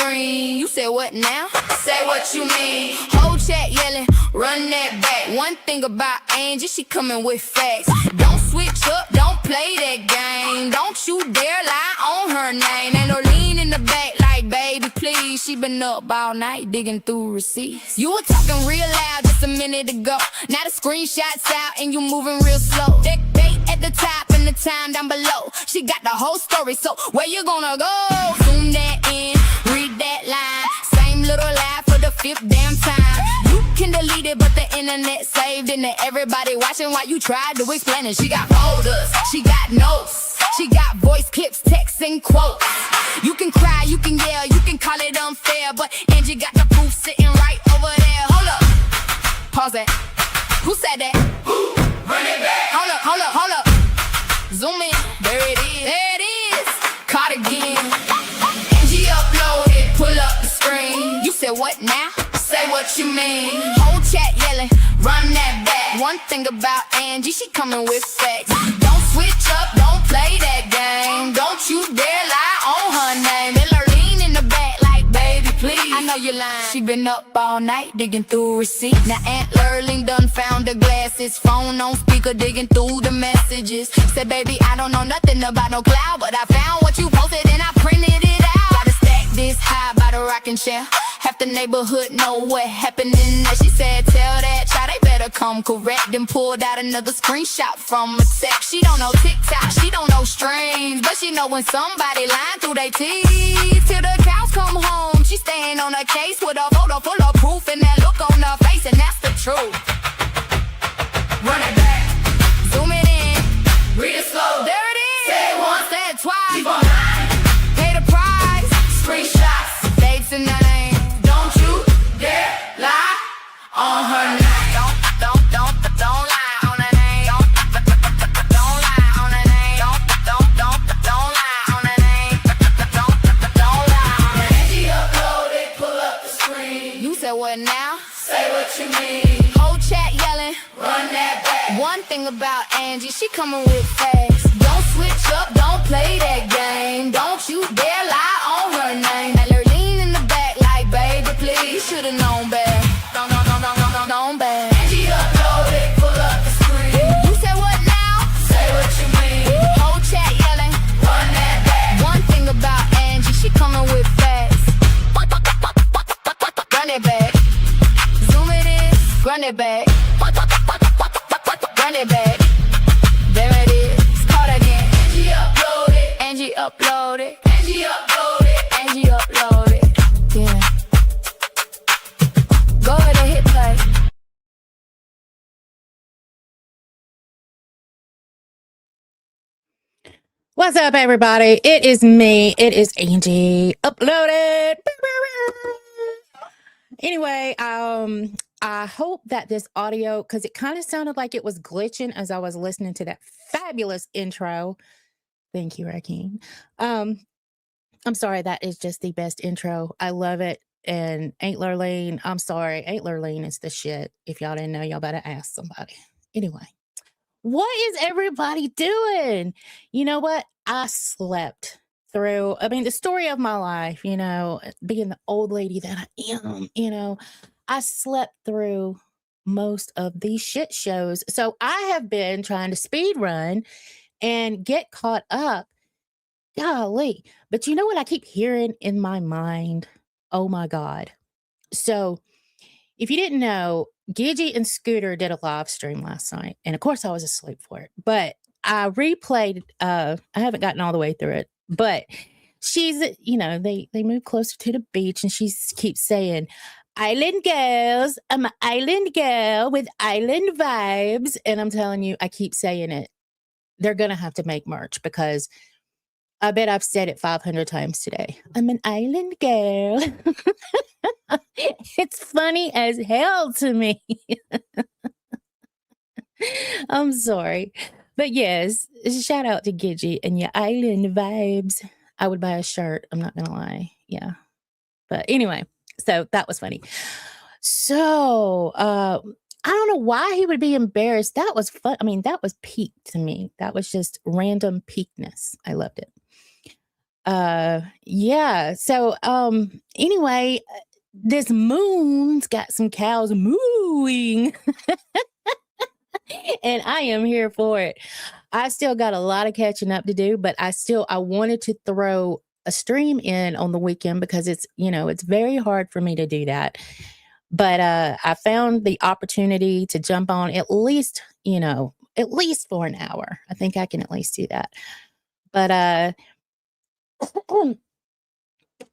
screen. You said what now? Say what you mean. Whole chat yelling, run that back. One thing about Angie, she coming with facts. Don't switch up, don't play that game. Don't you dare lie on her name. Ain't no lean in the back like, baby, please. She been up all night digging through receipts. You were talking real loud just a minute ago. Now the screenshot's out and you moving real slow. Date at the top and the time down below. She got the whole story, so where you gonna go? Zoom that in, read that line. Same little lie for the fifth damn time. You can delete it, but the internet saved it, and everybody watching while you tried to explain it. She got folders, she got notes, she got voice clips, texts, and quotes. You can cry, you can yell, you can call it unfair, but Angie got the proof sitting right over there. Hold up, pause that. Who said that? Who? Run it back. Hold up, hold up, hold up. Zoom in, there it is. There it is. Caught again. Angie uploaded, pull up the screen. You said what now? Say what you mean. Whole chat yelling, run that back. One thing about Angie, she coming with facts. Don't switch up, don't play that game. Don't you dare lie on her name. And her lean in the back like, baby, please. I know you're lying. She been up all night digging through receipts. Now Aunt Lurling done found the glasses. Phone on speaker digging through the messages. Said, baby, I don't know nothing about no cloud, but I found what you posted and I printed it out. Gotta stack this high by the rocking chair. Half the neighborhood know what happened in there. She said, tell that child they better come correct. Then pulled out another screenshot from a text. She don't know TikTok, she don't know strings, but she know when somebody lying through their teeth. Till the cows come home, she staying on her case with a photo full of proof and that look on her face, and that's the truth. Run it back, zoom it in, read it slow. There it is. Say it once, say it twice. Keep on lying. Pay the price. Screenshots, dates and names. Don't you dare lie on her name. Don't lie on her name. Don't lie on her name. Don't lie on her name. Don't lie on her name. AngieUploaded, pull up the screen. You said what now? Say what you mean. Whole chat yelling, run that back. One thing about Angie, she coming with facts. Don't switch up, don't play that game. Don't you dare lie on her name. And her lean in the back like, baby, please. You should've known better. Known better. AngieUploaded, pull up the screen. You said what now? Say what you mean. Whole chat yelling, run that back. One thing about Angie, she coming with facts. Run it back. Zoom it in, run it back. Run it back. There it is. Caught again. AngieUploaded. AngieUploaded. AngieUploaded. AngieUploaded. Yeah. Go ahead and hit play. What's up, everybody? It is me. It is Angie Uploaded. Anyway, I hope that this audio, because it kind of sounded like it was glitching as I was listening to that fabulous intro. Thank you, Rakeem. I'm sorry, that is just the best intro. I love it. And Aunt Lurleen, I'm sorry, Aunt Lurleen is the shit. If y'all didn't know, y'all better ask somebody. Anyway, what is everybody doing? You know what? I slept through, the story of my life, being the old lady that I am, I slept through most of these shit shows. So I have been trying to speed run and get caught up. Golly. But you know what I keep hearing in my mind? Oh my God. So if you didn't know, Gigi and Scooter did a live stream last night. And of course I was asleep for it. But I replayed, I haven't gotten all the way through it. But she's, they move closer to the beach and she keeps saying, island girls, I'm an island girl with island vibes. And I'm telling you, I keep saying it. They're going to have to make merch because I bet I've said it 500 times today. I'm an island girl. It's funny as hell to me. I'm sorry. But yes, shout out to Gigi and your island vibes. I would buy a shirt. I'm not going to lie. Yeah. But anyway, so that was funny. So, I don't know why he would be embarrassed. That was fun. That was peak to me. That was just random peakness. I loved it. Yeah. So anyway, this moon's got some cows mooing, and I am here for it. I still got a lot of catching up to do, but I wanted to throw a stream in on the weekend because it's very hard for me to do that. But I found the opportunity to jump on at least for an hour. I think I can at least do that. But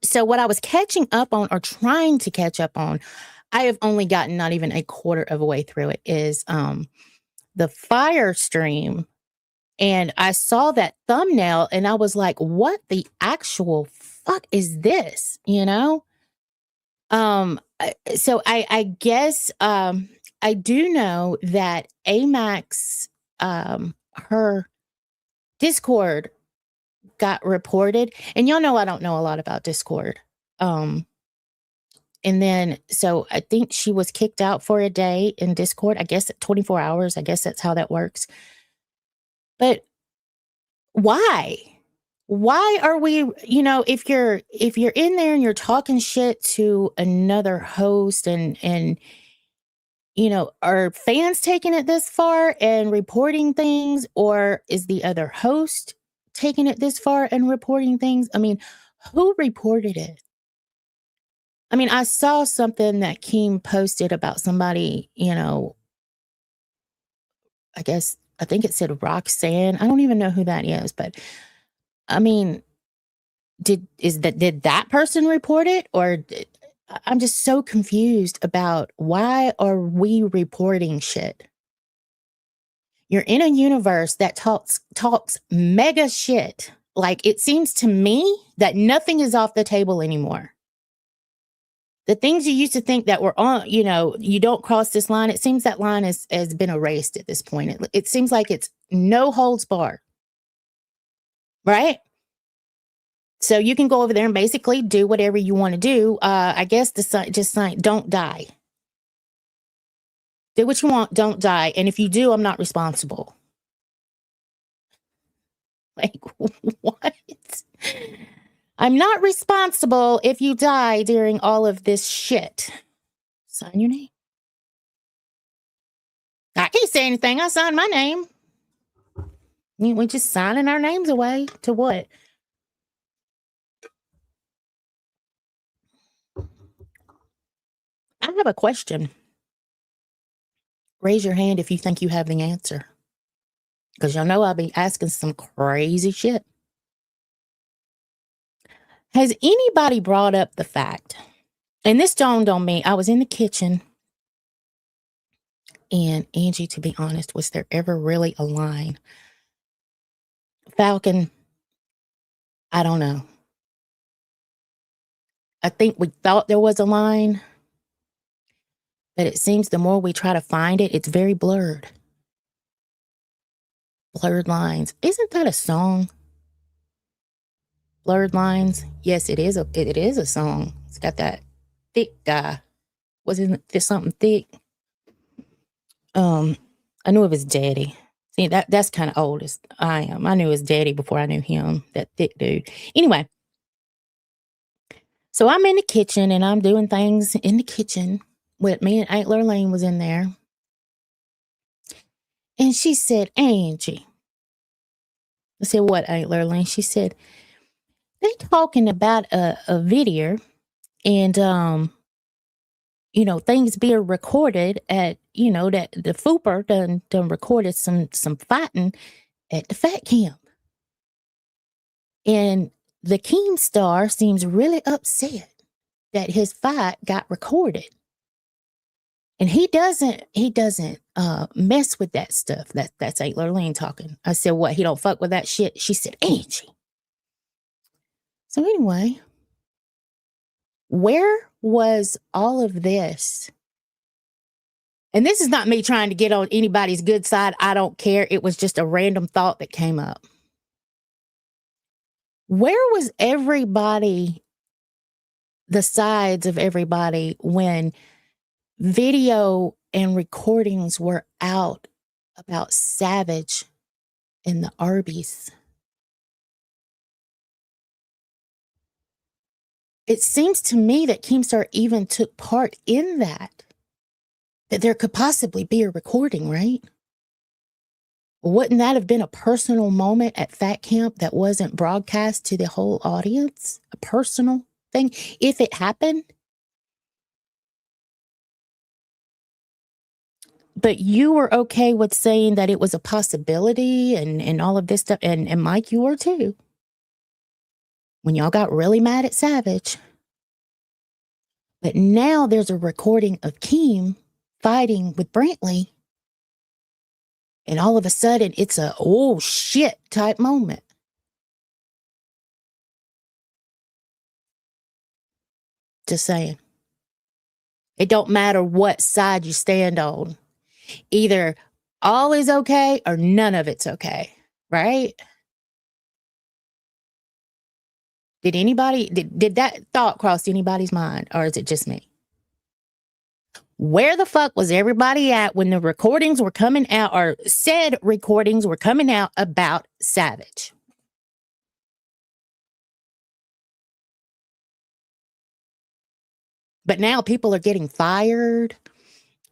so what I was catching up on or trying to catch up on, I have only gotten not even a quarter of a way through it, is the fire stream. And I saw that thumbnail and I was like, what the actual fuck is this? So I guess I do know that Amax, her Discord got reported, and y'all know I don't know a lot about Discord. And then so I think she was kicked out for a day in Discord. I guess 24 hours. I guess that's how that works. But why? Why are we, if you're in there and you're talking shit to another host and are fans taking it this far and reporting things, or is the other host taking it this far and reporting things? I mean, who reported it? I mean, I saw something that Keem posted about somebody, I think it said Roxanne. I don't even know who that is, but I mean, did that person report it, or I'm just so confused about why are we reporting shit? You're in a universe that talks mega shit. Like, it seems to me that nothing is off the table anymore. The things you used to think that were on, you don't cross this line. It seems that line has been erased at this point. It seems like it's no holds barred. Right? So you can go over there and basically do whatever you want to do. I guess just sign, don't die. Do what you want, don't die. And if you do, I'm not responsible. Like, what? I'm not responsible if you die during all of this shit. Sign your name. I can't say anything. I signed my name. We're just signing our names away to what? I have a question. Raise your hand if you think you have the answer. Because y'all know I'll be asking some crazy shit. Has anybody brought up the fact, and this dawned on me, I was in the kitchen, and Angie, to be honest, was there ever really a line? Falcon, I don't know. I think we thought there was a line, but it seems the more we try to find it, it's very blurred. Blurred lines. Isn't that a song? Blurred lines. Yes, it is a song. It's got that thick guy. Wasn't there something thick? I knew of his daddy. See, that's kind of old as I am. I knew his daddy before I knew him, that thick dude. Anyway, so I'm in the kitchen and I'm doing things in the kitchen with me, and Aunt Lurleen was in there. And she said, Angie. I said, what, Aunt Lurleen? She said, they talking about a video and things being recorded at, that the Fooper done recorded some fighting at the fat camp. And the Keemstar seems really upset that his fight got recorded. And he doesn't mess with that stuff. That's Aunt Lurleen talking. I said, what, he don't fuck with that shit? She said, Angie. So anyway, where was all of this? And this is not me trying to get on anybody's good side. I don't care. It was just a random thought that came up. Where was everybody, the sides of everybody, when video and recordings were out about Savage and the Arby's? it seems to me that Keemstar even took part in that there could possibly be a recording, right? Wouldn't that have been a personal moment at Fat Camp that wasn't broadcast to the whole audience? A personal thing, if it happened? But you were okay with saying that it was a possibility and all of this stuff. And Mike, you were too. When y'all got really mad at Savage. But now there's a recording of Keem fighting with Brantley. And all of a sudden, it's a, oh, shit type moment. Just saying. It don't matter what side you stand on. Either all is okay or none of it's okay, right? Did that thought cross anybody's mind, or is it just me? Where the fuck was everybody at when the recordings were coming out, or said recordings were coming out about Savage? But now people are getting fired.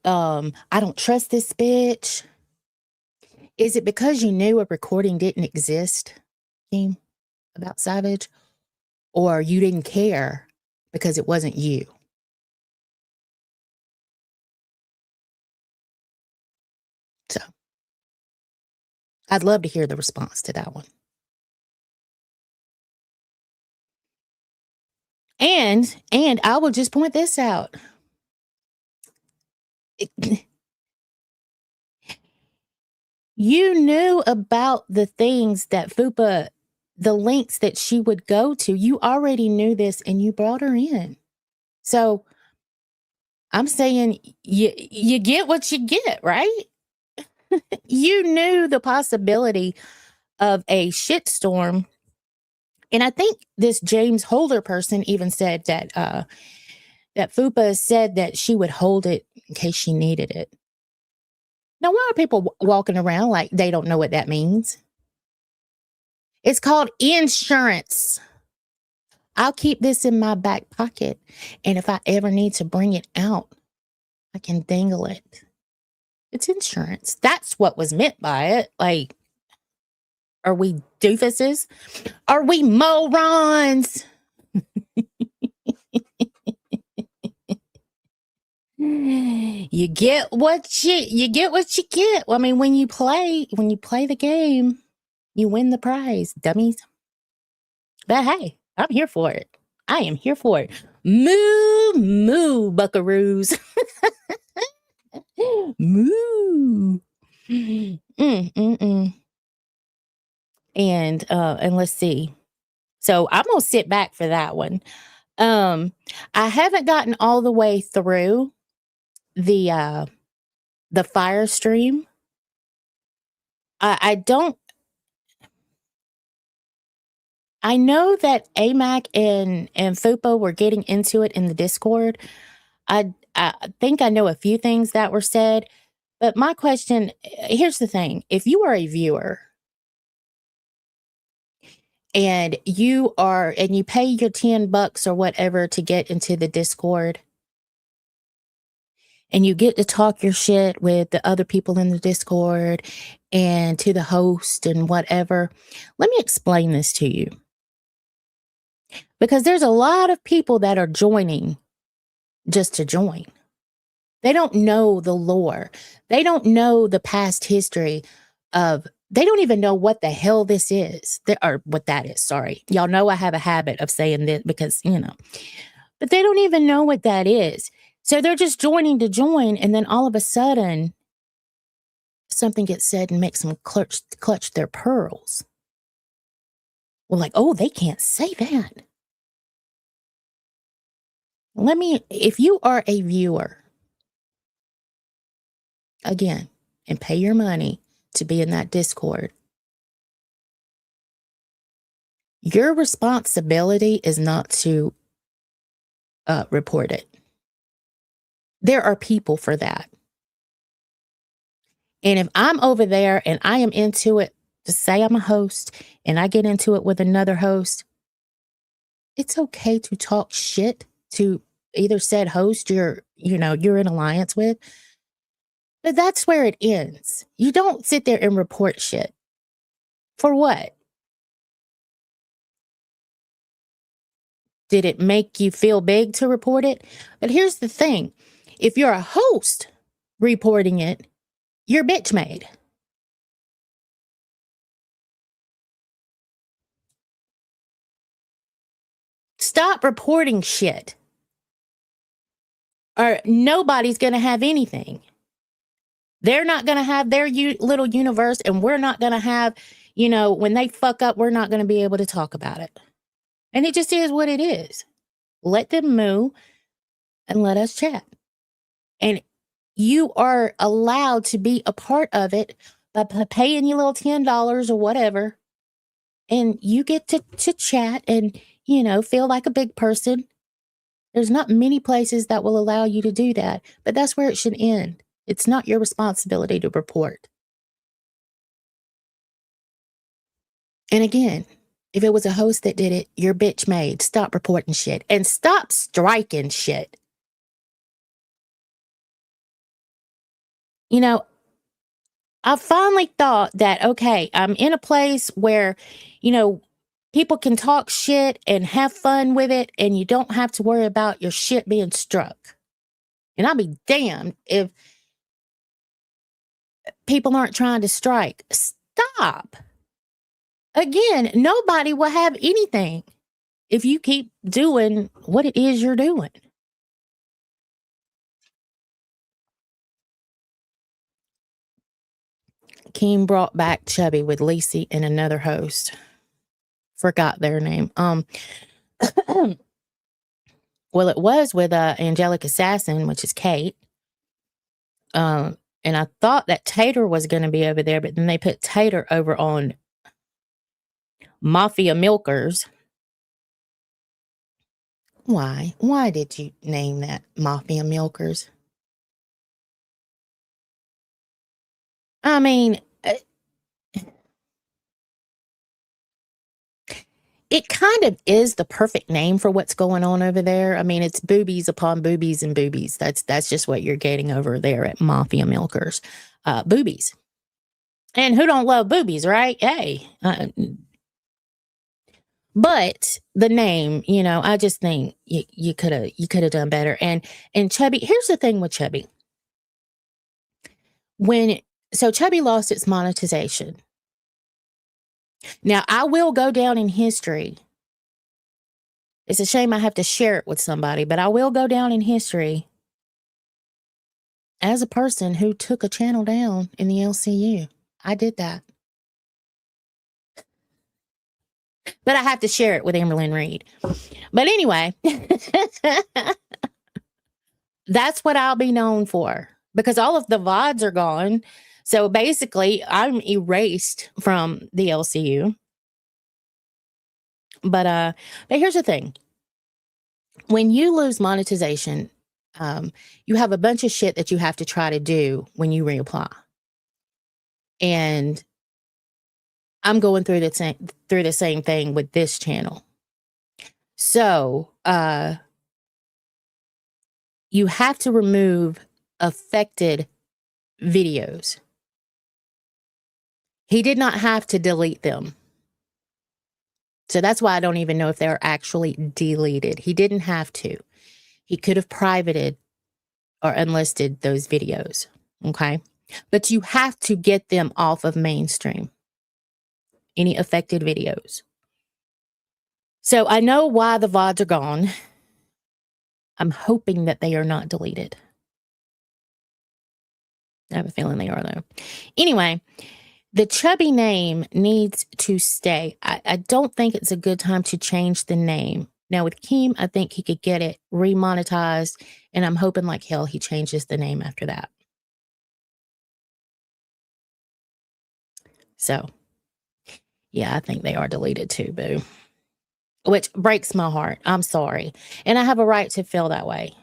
I don't trust this bitch. Is it because you knew a recording didn't exist, Keem, about Savage? Or you didn't care because it wasn't you? So, I'd love to hear the response to that one. And I will just point this out. You knew about the things that Fupa, the links that she would go to. You already knew this and you brought her in. So I'm saying you get what you get, right? You knew the possibility of a shitstorm. And I think this James Holder person even said that that Fupa said that she would hold it in case she needed it. Now, why are people walking around like they don't know what that means? It's called insurance. I'll keep this in my back pocket. And if I ever need to bring it out, I can dangle it. It's insurance. That's what was meant by it. Like, are we doofuses? Are we morons? You get what you get. Well, I mean, when you play the game, you win the prize, dummies. But hey, I'm here for it. I am here for it. Moo Moo Buckaroos. Moo. And let's see. So I'm gonna sit back for that one. I haven't gotten all the way through the fire stream. I know that AMAC and Fupa were getting into it in the Discord. I think I know a few things that were said, but my question, here's the thing. If you are a viewer and you pay your $10 or whatever to get into the Discord, and you get to talk your shit with the other people in the Discord and to the host and whatever, let me explain this to you. Because there's a lot of people that are joining just to join. They don't know the lore. They don't know the past history they don't even know what the hell this is. Or what that is, sorry. Y'all know I have a habit of saying this because, but they don't even know what that is. So they're just joining to join, and then all of a sudden, something gets said and makes them clutch their pearls. Well, like, oh, they can't say that. If you are a viewer, again, and pay your money to be in that Discord, your responsibility is not to report it. There are people for that. And if I'm over there and I am into it, just say I'm a host and I get into it with another host, it's okay to talk shit to either said host you're in alliance with, but that's where it ends. You don't sit there and report shit. For what? Did it make you feel big to report it? But here's the thing. If you're a host reporting it, you're bitch made. Stop reporting shit. Or nobody's going to have anything. They're not going to have their little universe, and we're not going to have, when they fuck up, we're not going to be able to talk about it. And it just is what it is. Let them moo and let us chat. And you are allowed to be a part of it by paying your little $10 or whatever. And you get to chat and, feel like a big person. There's not many places that will allow you to do that, but that's where it should end. It's not your responsibility to report. And again, if it was a host that did it, you're bitch made. Stop reporting shit and stop striking shit. I finally thought that, okay, I'm in a place where, people can talk shit and have fun with it, and you don't have to worry about your shit being struck. And I'll be damned if people aren't trying to strike. Stop. Again, nobody will have anything if you keep doing what it is you're doing. Keem brought back Chubby with Lacey and another host. Forgot their name. Well, it was with Angelic Assassin, which is Kate. And I thought that Tater was going to be over there, but then they put Tater over on Mafia Milkers. Why? Why did you name that Mafia Milkers? I mean, it kind of is the perfect name for what's going on over there. I mean, it's boobies upon boobies and boobies. That's just what you're getting over there at Mafia Milkers. Boobies. And who don't love boobies, right? Hey. But the name, I just think you could have done better. And Chubby, here's the thing with Chubby. So Chubby lost its monetization. Now, I will go down in history. It's a shame I have to share it with somebody, but I will go down in history as a person who took a channel down in the LCU. I did that. But I have to share it with Amberlynn Reed. But anyway, that's what I'll be known for, because all of the VODs are gone. So basically, I'm erased from the LCU. But here's the thing. When you lose monetization, you have a bunch of shit that you have to try to do when you reapply. And I'm going through the same thing with this channel. So you have to remove affected videos. He did not have to delete them. So that's why I don't even know if they're actually deleted. He didn't have to. He could have privated or unlisted those videos. Okay. But you have to get them off of mainstream. Any affected videos. So I know why the VODs are gone. I'm hoping that they are not deleted. I have a feeling they are, though. Anyway, the Chubby name needs to stay. I don't think it's a good time to change the name. Now, with Keem, I think he could get it remonetized, and I'm hoping like hell he changes the name after that. So, yeah, I think they are deleted too, boo. Which breaks my heart. I'm sorry. And I have a right to feel that way.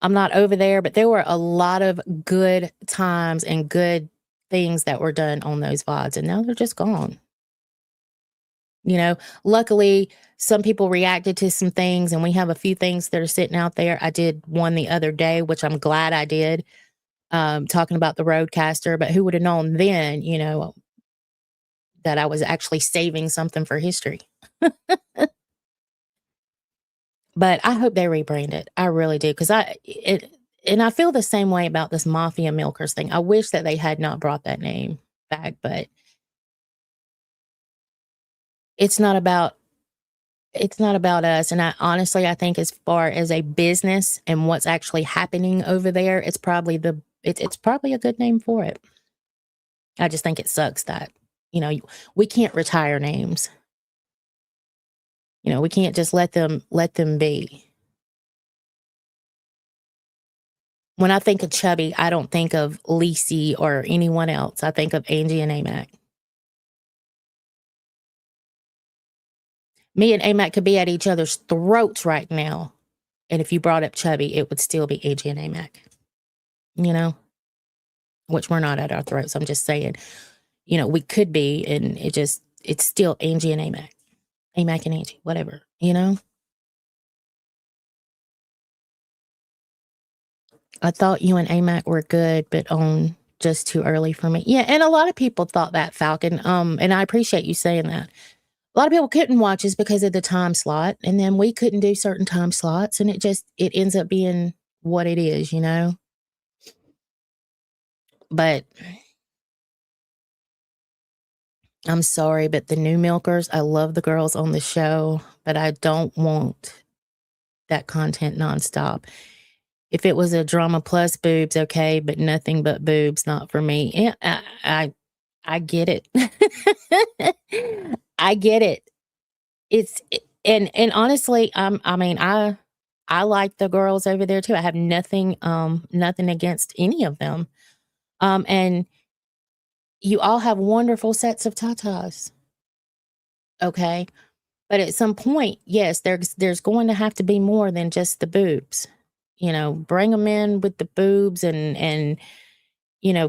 I'm not over there, but there were a lot of good times and good things that were done on those VODs, and now they're just gone. You know, luckily, some people reacted to some things, and we have a few things that are sitting out there. I did one the other day, which I'm glad I did, talking about the Roadcaster. But who would have known then, that I was actually saving something for history? But I hope they rebrand it. I really do, because and I feel the same way about this Mafia Milkers thing. I wish that they had not brought that name back, but it's not about us. And I honestly, I think as far as a business and what's actually happening over there, it's probably it's probably a good name for it. I just think it sucks that, we can't retire names. We can't just let them be. When I think of Chubby, I don't think of Lacey or anyone else. I think of Angie and Amac. Me and Amac could be at each other's throats right now. And if you brought up Chubby, it would still be Angie and Amac. Which we're not at our throats. I'm just saying, we could be, and it's still Angie and Amac. Amac and Angie, whatever, I thought you and Amac were good, but on just too early for me. Yeah, and a lot of people thought that, Falcon. And I appreciate you saying that. A lot of people couldn't watch us because of the time slot, and then we couldn't do certain time slots, and it ends up being what it is, But I'm sorry, but the new Milkers, I love the girls on the show, but I don't want that content nonstop. If it was a drama plus boobs, okay, but nothing but boobs, not for me. Yeah, I get it. I get it. And honestly, I like the girls over there too. I have nothing against any of them. And you all have wonderful sets of tatas. Okay. But at some point, yes, there's going to have to be more than just the boobs. Bring them in with the boobs and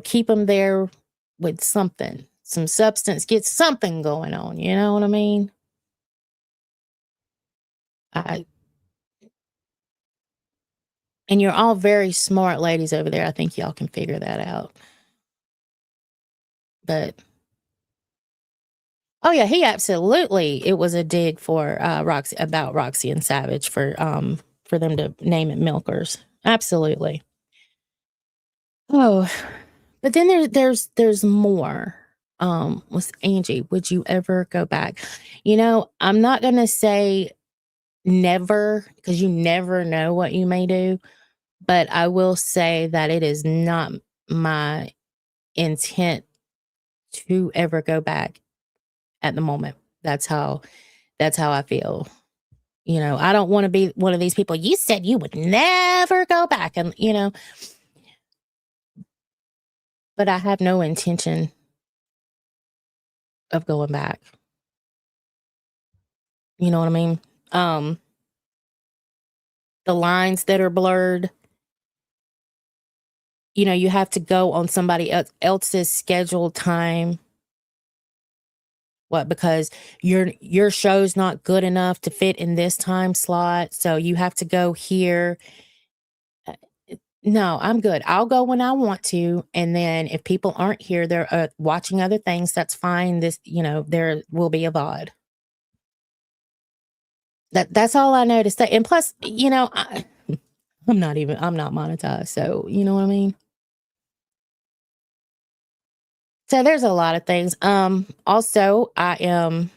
keep them there with something, some substance, get something going on. You know what I mean? And you're all very smart ladies over there. I think y'all can figure that out. But oh yeah, he absolutely. It was a dig for Roxy and Savage for them to name it Milkers. Absolutely. Oh, but then there's more. With Angie, would you ever go back? I'm not gonna say never, because you never know what you may do, but I will say that it is not my intent to ever go back at the moment. That's how I feel. I don't want to be one of these people. You said you would never go back, and but I have no intention of going back. You know what I mean? The lines that are blurred, you have to go on somebody else's scheduled time. What? Because your show's not good enough to fit in this time slot, so you have to go here. No, I'm good. I'll go when I want to, and then if people aren't here, they're watching other things. That's fine. There will be a VOD. That's all I know to say. And plus, I'm not monetized, so you know what I mean. So there's a lot of things. Also, I am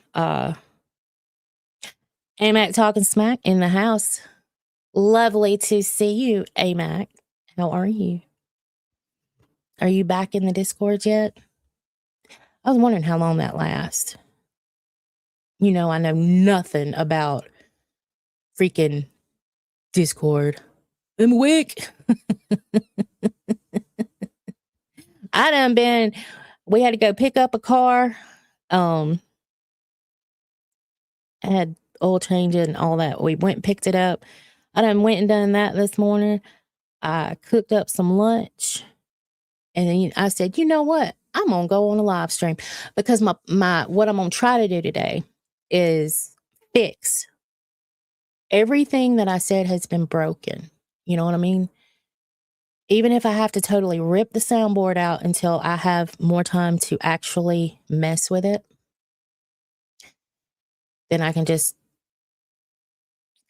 Amac talking smack in the house. Lovely to see you, Amac. How are you? Are you back in the Discord yet? I was wondering how long that lasts. I know nothing about freaking Discord. I'm weak. We had to go pick up a car. I had oil change and all that. We went and picked it up. I went and done that this morning. I cooked up some lunch. And then I said, you know what? I'm going to go on a live stream because my what I'm going to try to do today is fixed. Everything that I said has been broken. You know what I mean? Even if I have to totally rip the soundboard out until I have more time to actually mess with it, then I can just,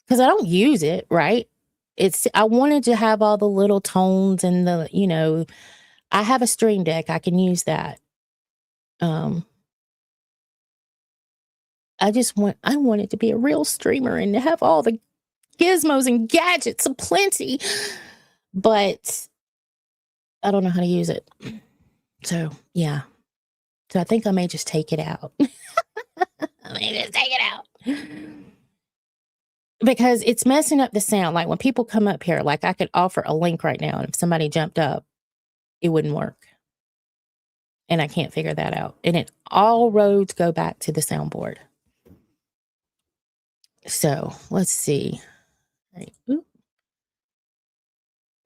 because I don't use it, right? I wanted to have all the little tones and I have a Stream Deck. I can use that. I want it to be a real streamer and to have all the gizmos and gadgets aplenty, but I don't know how to use it. So, yeah. So I think I may just take it out. I may just take it out. Because it's messing up the sound. Like when people come up here, like I could offer a link right now, and if somebody jumped up, it wouldn't work. And I can't figure that out. And all roads go back to the soundboard. So let's see. All right. Oop.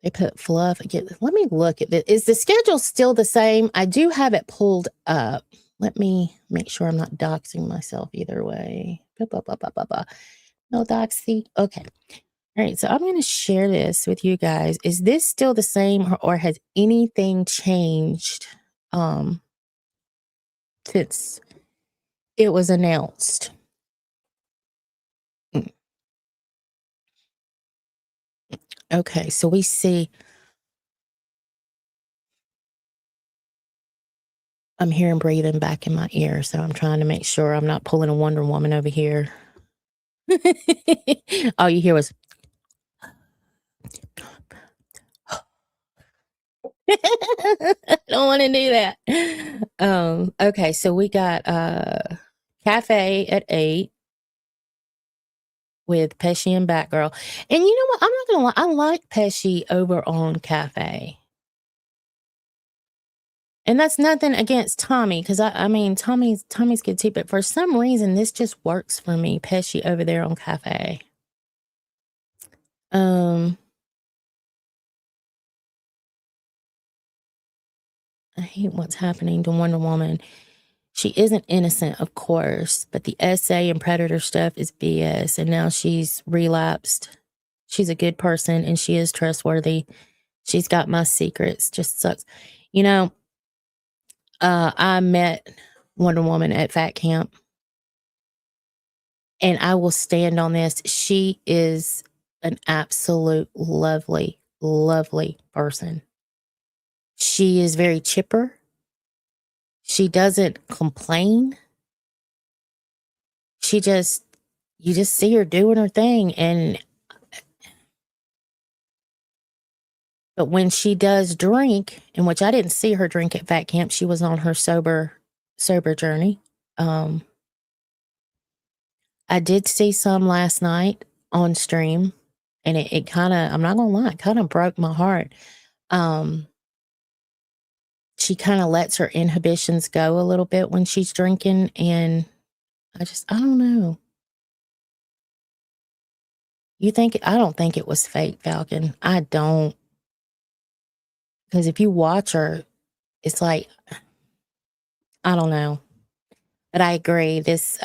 They put fluff again. Let me look at it. Is the schedule still the same? I do have it pulled up. Let me make sure I'm not doxing myself either way. No doxy. Okay. All right. So I'm going to share this with you guys. Is this still the same or has anything changed since it was announced? Okay. So we see. I'm hearing breathing back in my ear, so I'm trying to make sure I'm not pulling a Wonder Woman over here. All you hear was I don't want to do that. Okay, so we got cafe at 8 with Pesci and Batgirl. And you know what? I'm not gonna lie, I like Pesci over on Cafe. And that's nothing against Tommy, because I mean Tommy's good too, but for some reason this just works for me, Pesci over there on Cafe. I hate what's happening to Wonder Woman. She isn't innocent, of course, but the SA and Predator stuff is BS, and now she's relapsed. She's a good person, and she is trustworthy. She's got my secrets. Just sucks. You know, I met Wonder Woman at Fat Camp, and I will stand on this. She is an absolute lovely, lovely person. She is very chipper. She doesn't complain. You just see her doing her thing. But when she does drink, in which I didn't see her drink at Fat Camp, she was on her sober journey. I did see some last night on stream, and it kind of, I'm not gonna lie, it kind of broke my heart. She kind of lets her inhibitions go a little bit when she's drinking, and I don't know. I don't think it was fake, Falcon. I don't. Because if you watch her, it's like, I don't know. But I agree. This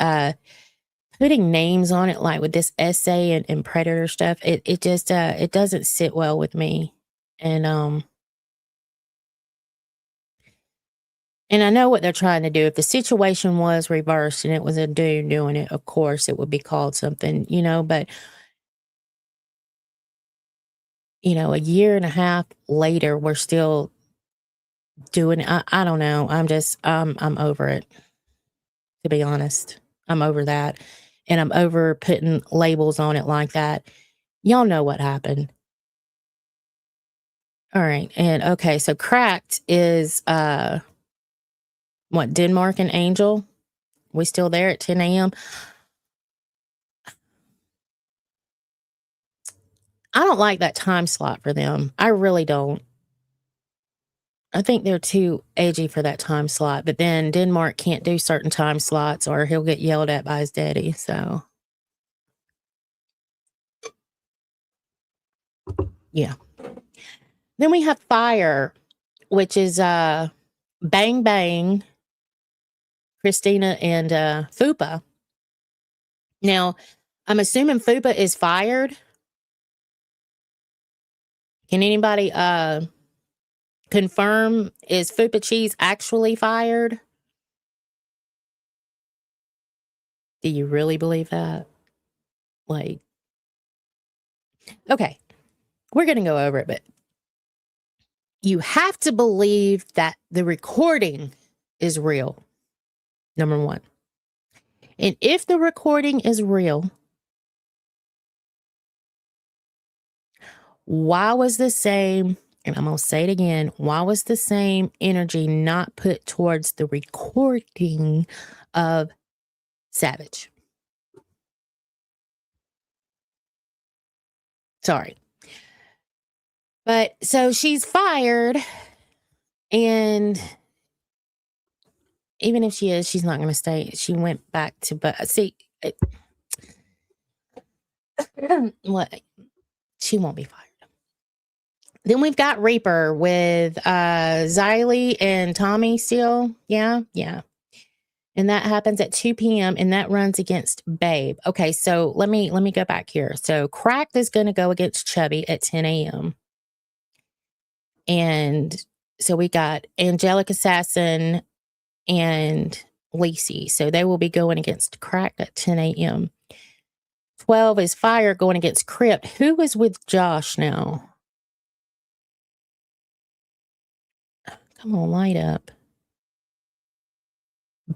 putting names on it, like with this SA and Predator stuff, it just it doesn't sit well with me. And I know what they're trying to do. If the situation was reversed and it was a dude doing it, of course it would be called something, but a year and a half later, we're still doing it. I don't know. I'm over it, to be honest. I'm over that. And I'm over putting labels on it like that. Y'all know what happened. All right. And okay, so Cracked is what, Denmark and Angel? We still there at 10 a.m.? I don't like that time slot for them. I really don't. I think they're too edgy for that time slot. But then Denmark can't do certain time slots or he'll get yelled at by his daddy. So, yeah. Then we have Fire, which is Bang Bang, Christina, and Fupa. Now, I'm assuming Fupa is fired. Can anybody confirm, is Fupa Cheese actually fired? Do you really believe that? Like, okay, we're going to go over it, but you have to believe that the recording is real, number one. And if the recording is real, why was the same, and I'm going to say it again, why was the same energy not put towards the recording of Savage? Sorry. But so she's fired, and even if she is, she's not going to stay. She went back to, but see, what? She won't be fired. Then we've got Reaper with Xylee and Tommy still. Yeah. And that happens at 2 p.m. and that runs against Babe. Okay, so let me go back here. So Cracked is going to go against Chubby at 10 a.m. And so we got Angelic Assassin and Lacey. So they will be going against Cracked at 10 a.m. 12 is Fire going against Crypt. Who is with Josh now? Come on, light up.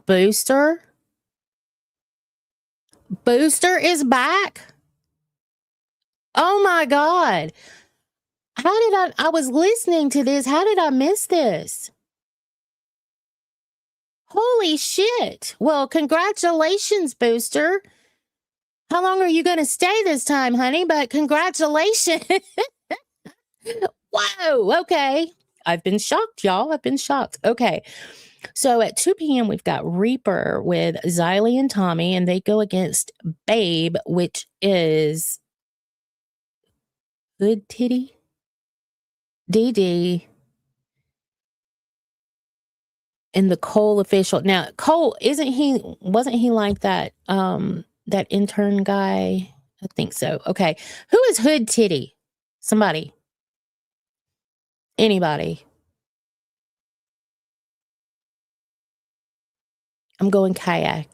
Booster? Booster is back? Oh my God. How did I was listening to this. How did I miss this? Holy shit. Well, congratulations, Booster. How long are you going to stay this time, honey? But congratulations. Whoa. Okay. I've been shocked, y'all. I've been shocked. Okay. So at 2 p.m., we've got Reaper with Xylee and Tommy, and they go against Babe, which is Good Titty, DD, and the Cole official. Now, Cole, wasn't he like that, that intern guy? I think so. Okay. Who is Hood Titty? Somebody. Anybody. I'm going kayaking.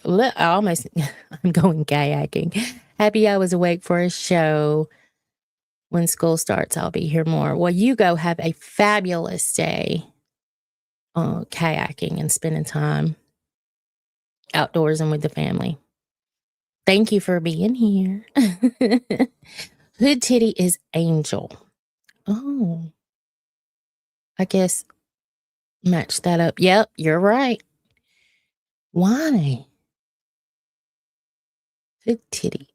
I'm going kayaking. Happy I was awake for a show. When school starts, I'll be here more. Well, you go have a fabulous day kayaking and spending time outdoors and with the family. Thank you for being here. Hood Titty is Angel. Oh. I guess match that up. Yep, you're right. Why? Hood Titty.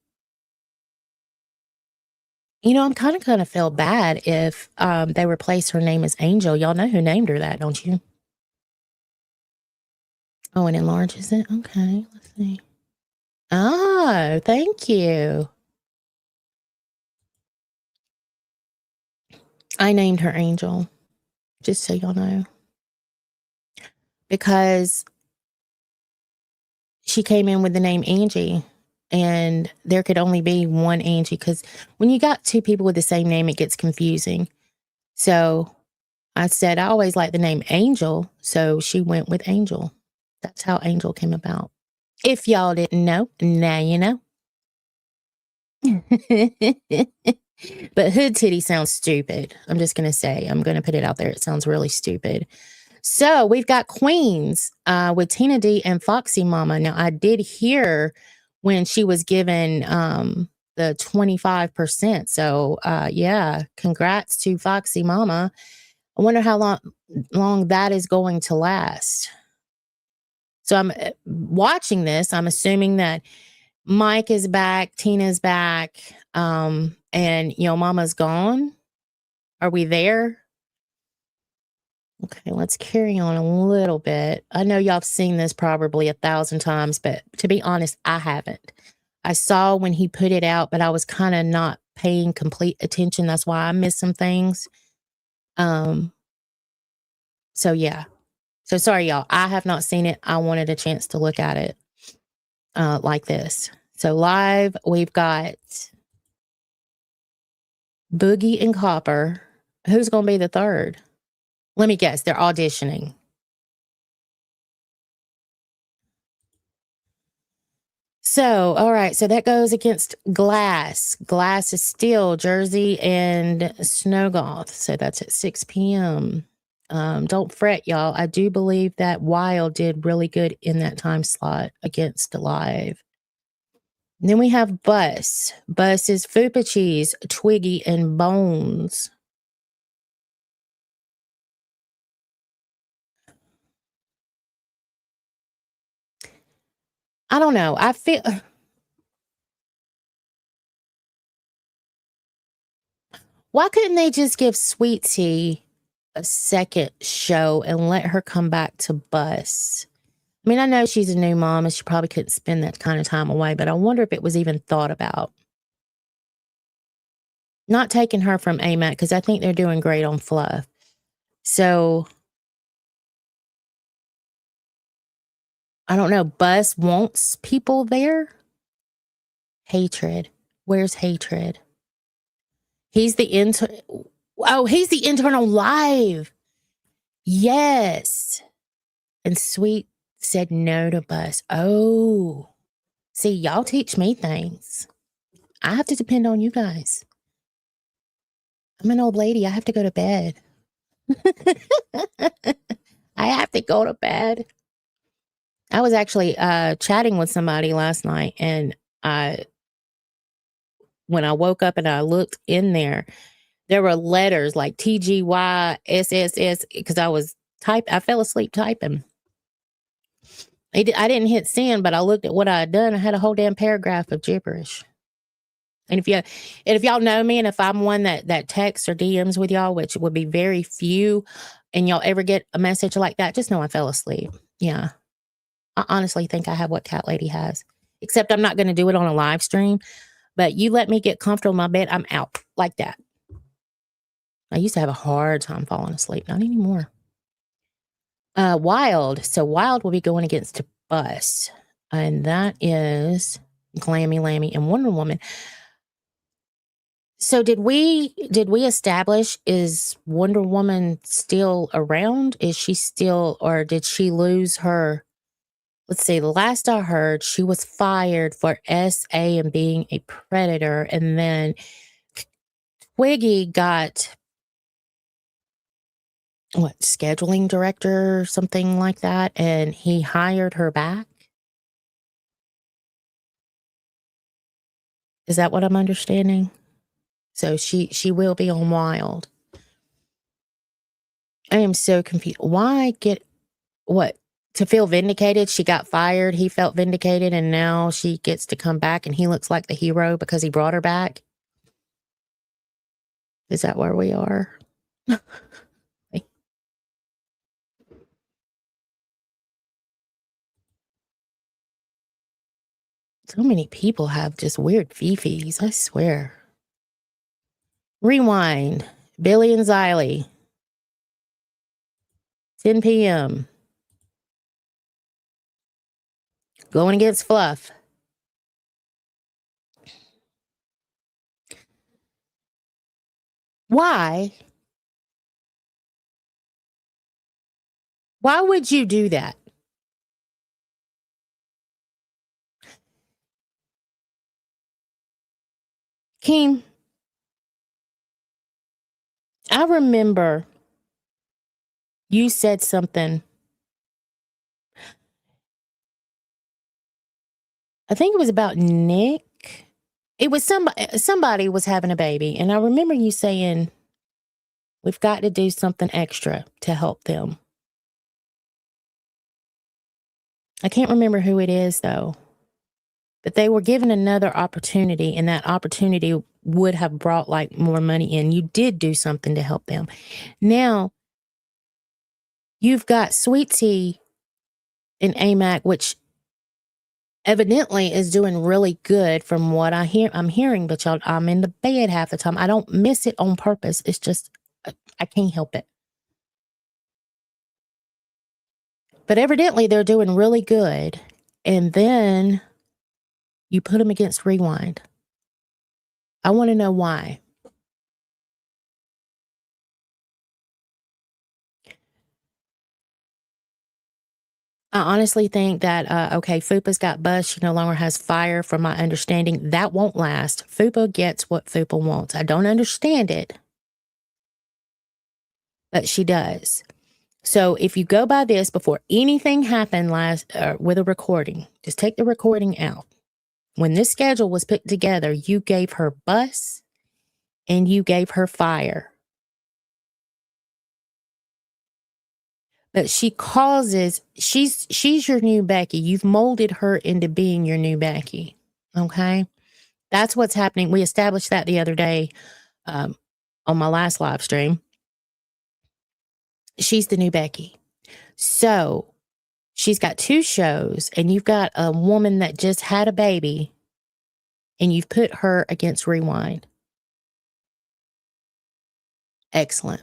You know, I'm kind of feel bad if they replace her name as Angel. Y'all know who named her that, don't you? Oh, it enlarges it? Okay, let's see. Oh, thank you. I named her Angel, just so y'all know. Because she came in with the name Angie, and there could only be one Angie, because when you got two people with the same name, it gets confusing. So I said, I always like the name Angel, so she went with Angel. That's how Angel came about. If y'all didn't know, now you know. But Hood Titty sounds stupid. I'm just going to say, I'm going to put it out there. It sounds really stupid. So we've got Queens with Tina D and Foxy Mama. Now, I did hear when she was given the 25%. So, yeah, congrats to Foxy Mama. I wonder how long that is going to last. So I'm watching this. I'm assuming that Mike is back, Tina's back, and Mama's gone. Are we there? Okay, let's carry on a little bit. I know y'all have seen this probably 1,000 times, but to be honest, I haven't. I saw when he put it out, but I was kind of not paying complete attention. That's why I missed some things. So yeah. So sorry, y'all. I have not seen it. I wanted a chance to look at it like this. So live, we've got Boogie and Copper. Who's going to be the third? Let me guess. They're auditioning. So, all right. So that goes against Glass. Glass is still Jersey and Snowgoth. So that's at 6 p.m. Don't fret, y'all. I do believe that Wild did really good in that time slot against Live. And then we have Bus. Bus is Fupa Cheese, Twiggy, and Bones. I don't know. I feel... Why couldn't they just give Sweet Tea a second show and let her come back to Bus? I mean, I know she's a new mom and she probably couldn't spend that kind of time away, but I wonder if it was even thought about. Not taking her from AMAC, because I think they're doing great on Fluff. So, I don't know. Bus wants people there? Hatred. Where's Hatred? He's the he's the internal live. Yes. And Sweet said no to Bus. Oh. See, y'all teach me things. I have to depend on you guys. I'm an old lady. I have to go to bed. I have to go to bed. I was actually chatting with somebody last night, and when I woke up and I looked in there were letters like TGY, SSS, because I fell asleep typing. I didn't hit send, but I looked at what I had done. I had a whole damn paragraph of gibberish. And if y'all know me, and if I'm one that texts or DMs with y'all, which would be very few, and y'all ever get a message like that, just know I fell asleep. Yeah. I honestly think I have what Cat Lady has, except I'm not going to do it on a live stream. But you let me get comfortable in my bed, I'm out like that. I used to have a hard time falling asleep. Not anymore. Wild. So Wild will be going against Bus. And that is Glammy Lammy and Wonder Woman. So did we establish, is Wonder Woman still around? Is she still, or did she lose her? Let's see, the last I heard, she was fired for SA and being a predator. And then Twiggy got, scheduling director or something like that. And he hired her back. Is that what I'm understanding? So she will be on Wild. I am so confused. Why get what? To feel vindicated? She got fired. He felt vindicated, and now she gets to come back, and he looks like the hero because he brought her back. Is that where we are? So many people have just weird fifis, I swear. Rewind. Billy and Xylee. 10 p.m. Going against Fluff. Why? Why would you do that? Keem, I remember you said something. I think it was about Nick. It was somebody was having a baby, and I remember you saying, we've got to do something extra to help them. I can't remember who it is, though. But they were given another opportunity, and that opportunity would have brought more money in. You did do something to help them. Now, you've got Sweet Tea in AMAC, which evidently is doing really good from what I'm hearing, but y'all, I'm in the bed half the time. I don't miss it on purpose. It's just, I can't help it. But evidently they're doing really good. And then You put them against Rewind. I want to know why. I honestly think that, okay, Fupa's got bust. She no longer has fire, from my understanding. That won't last. Fupa gets what Fupa wants. I don't understand it, but she does. So if you go by this, before anything happened with a recording, just take the recording out. When this schedule was put together, you gave her bus and you gave her fire. But she's your new Becky. You've molded her into being your new Becky. Okay. That's what's happening. We established that the other day on my last live stream. She's the new Becky. So she's got 2 shows, and you've got a woman that just had a baby, and you've put her against Rewind. Excellent.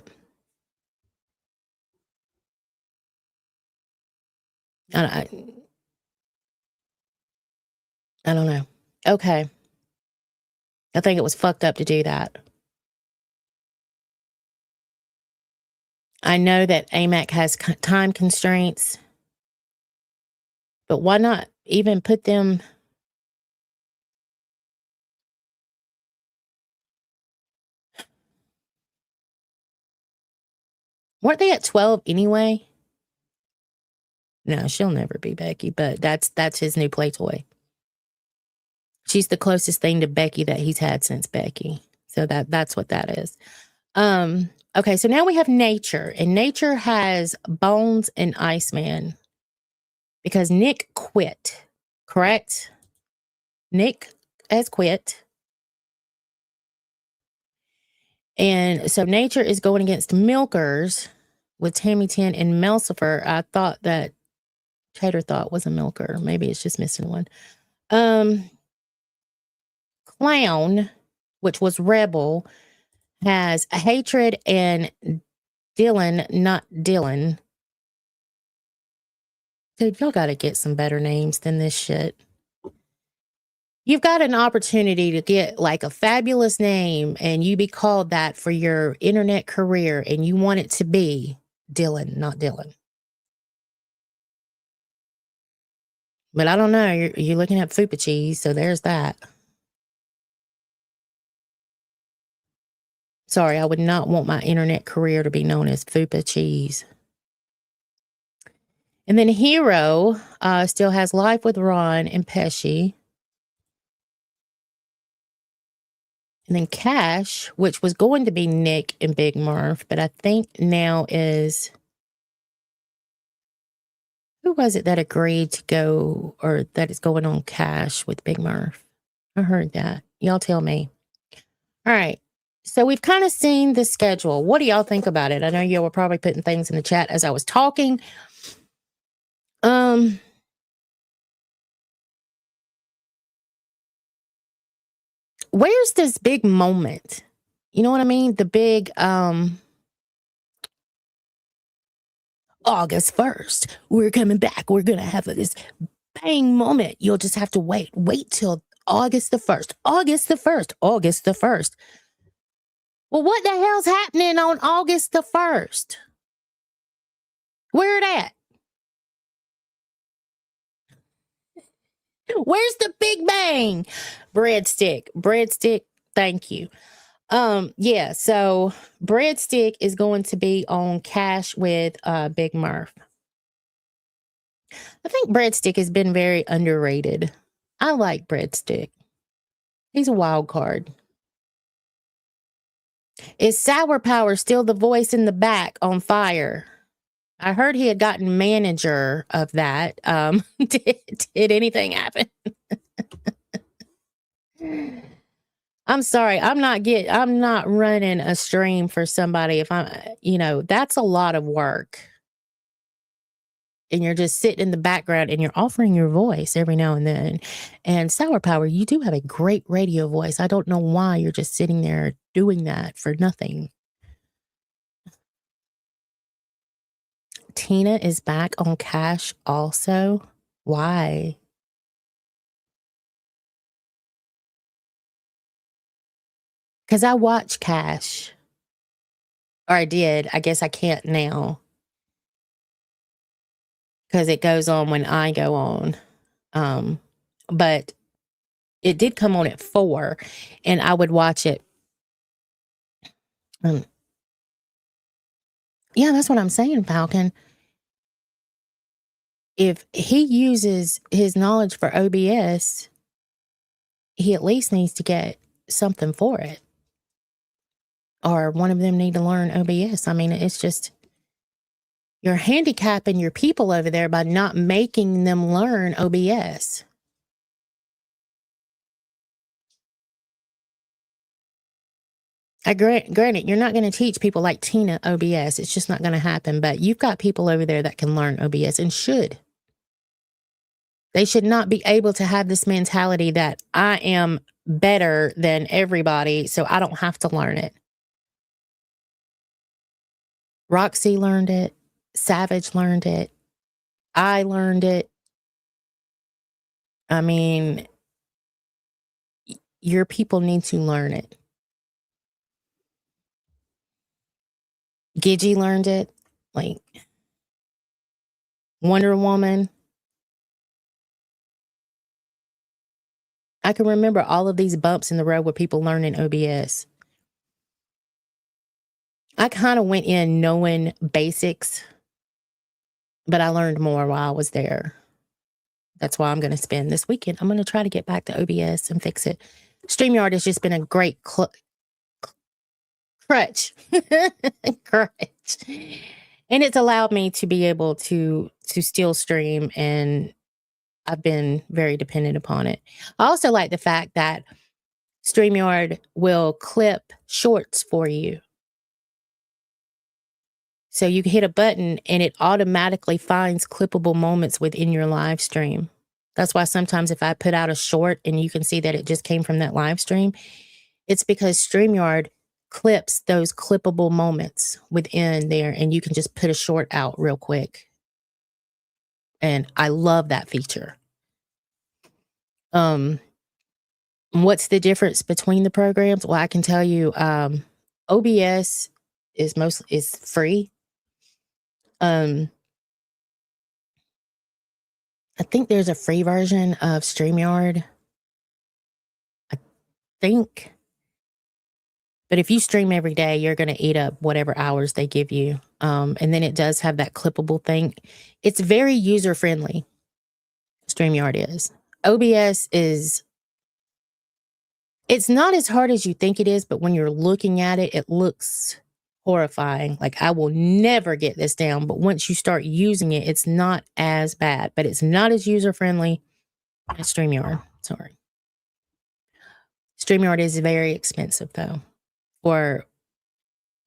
I don't know. Okay. I think it was fucked up to do that. I know that AMAC has time constraints, but why not even put them? Weren't they at 12 anyway? No, she'll never be Becky, but that's his new play toy. She's the closest thing to Becky that he's had since Becky. So that's what that is. Okay, so now we have Nature, and Nature has Bones and Iceman because Nick quit, correct? Nick has quit. And so Nature is going against Milkers with Tammy 10 and Melcifer. I thought that Tater thought was a Milker. Maybe it's just missing one. Clown, which was Rebel, has Hatred and Dylan, not Dylan. Dude, y'all got to get some better names than this shit. You've got an opportunity to get like a fabulous name and you be called that for your internet career, and you want it to be Dylan, not Dylan. But I don't know. You're looking at Fupa cheese, so there's that. Sorry, I would not want my internet career to be known as Fupa cheese. And then Hero still has Life with Ron and Pesci. And then Cash, which was going to be Nick and Big Murph, but I think now is... Who was it that agreed to go, or that is going on Cash with Big Murph? I heard that. Y'all tell me. All right. So we've kind of seen the schedule. What do y'all think about it? I know y'all were probably putting things in the chat as I was talking. Where's this big moment? You know what I mean? The big August 1st. We're coming back. We're going to have this bang moment. You'll just have to wait. Wait till August the 1st. August the 1st. August the 1st. Well, what the hell's happening on August the 1st? Where it at? Where's the Big Bang? Breadstick. Thank you. Yeah, so Breadstick is going to be on Cash with Big Murph. I think Breadstick has been very underrated. I like Breadstick. He's a wild card. Is Sour Power still the voice in the back on Fire? I heard he had gotten manager of that. Did anything happen? I'm sorry. I'm not running a stream for somebody if that's a lot of work. And you're just sitting in the background and you're offering your voice every now and then. And Sour Power, you do have a great radio voice. I don't know why you're just sitting there doing that for nothing. Tina is back on Cash also. Why? Because I watch Cash, or I did. I guess I can't now because it goes on when I go on. But it did come on at 4, and I would watch it. Yeah, that's what I'm saying, Falcon. If he uses his knowledge for OBS, he at least needs to get something for it. Or one of them need to learn OBS. I mean, it's just, you're handicapping your people over there by not making them learn OBS. Granted, you're not going to teach people like Tina OBS. It's just not going to happen. But you've got people over there that can learn OBS and should. They should not be able to have this mentality that I am better than everybody, so I don't have to learn it. Roxy learned it. Savage learned it. I learned it. I mean, your people need to learn it. Gidgy learned it. Like Wonder Woman. I can remember all of these bumps in the road with people learning OBS. I kind of went in knowing basics, but I learned more while I was there. That's why I'm going to spend this weekend. I'm going to try to get back to OBS and fix it. StreamYard has just been a great crutch. Crutch. And it's allowed me to be able to still stream, and I've been very dependent upon it. I also like the fact that StreamYard will clip shorts for you. So you can hit a button and it automatically finds clippable moments within your live stream. That's why sometimes if I put out a short and you can see that it just came from that live stream, it's because StreamYard clips those clippable moments within there, and you can just put a short out real quick. And I love that feature. What's the difference between the programs? Well, I can tell you, OBS is free. I think there's a free version of StreamYard. I think. But if you stream every day, you're going to eat up whatever hours they give you. And then it does have that clippable thing. It's very user-friendly. StreamYard is. OBS is... It's not as hard as you think it is, but when you're looking at it, it looks horrifying. Like, I will never get this down. But once you start using it, it's not as bad. But it's not as user-friendly as StreamYard. Sorry. StreamYard is very expensive, though. For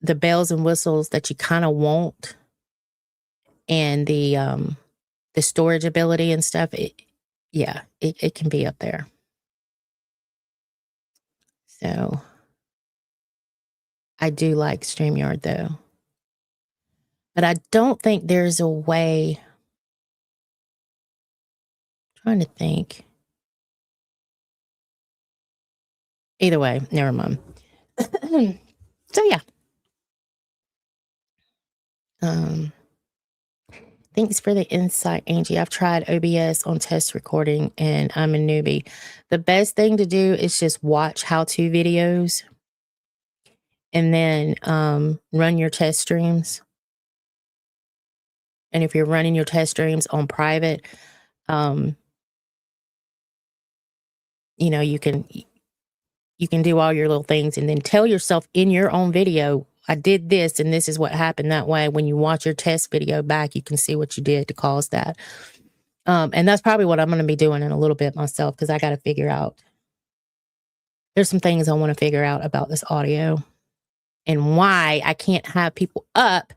the bells and whistles that you kind of want, and the storage ability and stuff, it can be up there. So I do like StreamYard, though. But I don't think there's a way. I'm trying to think. Either way, never mind. So yeah. Thanks for the insight, Angie. I've tried OBS on test recording and I'm a newbie. The best thing to do is just watch how-to videos and then run your test streams. And if you're running your test streams on private, you know, you can do all your little things and then tell yourself in your own video, I did this and this is what happened. That way, when you watch your test video back, you can see what you did to cause that. And that's probably what I'm going to be doing in a little bit myself, because I got to figure out. There's some things I want to figure out about this audio and why I can't have people up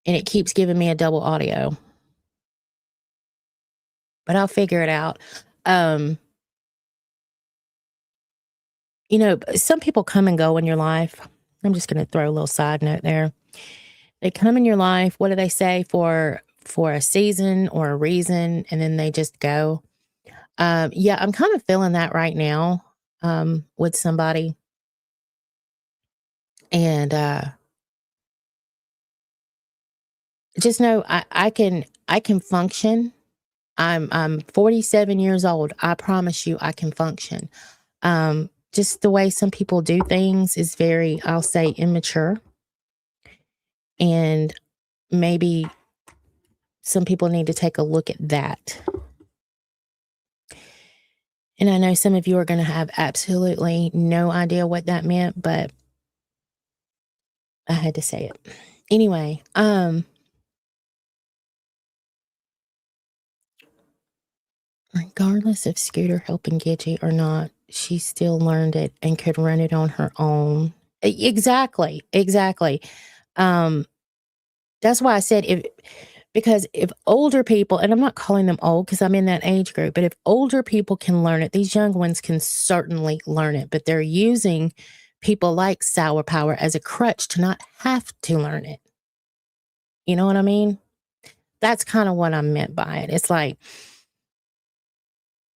and it keeps giving me a double audio. But I'll figure it out. You know, some people come and go in your life. I'm just going to throw a little side note there. They come in your life. What do they say? For a season or a reason, and then they just go. Yeah, I'm kind of feeling that right now with somebody. And just know I can function. I'm 47 years old. I promise you I can function. Just the way some people do things is very, I'll say, immature. And maybe some people need to take a look at that. And I know some of you are going to have absolutely no idea what that meant, but I had to say it. Anyway, regardless if Scooter helping Gidget or not, she still learned it and could run it on her own. Exactly. That's why I said because if older people, and I'm not calling them old because I'm in that age group, but if older people can learn it, these young ones can certainly learn it, but they're using people like Sour Power as a crutch to not have to learn it. You know what I mean? That's kind of what I meant by it. It's like,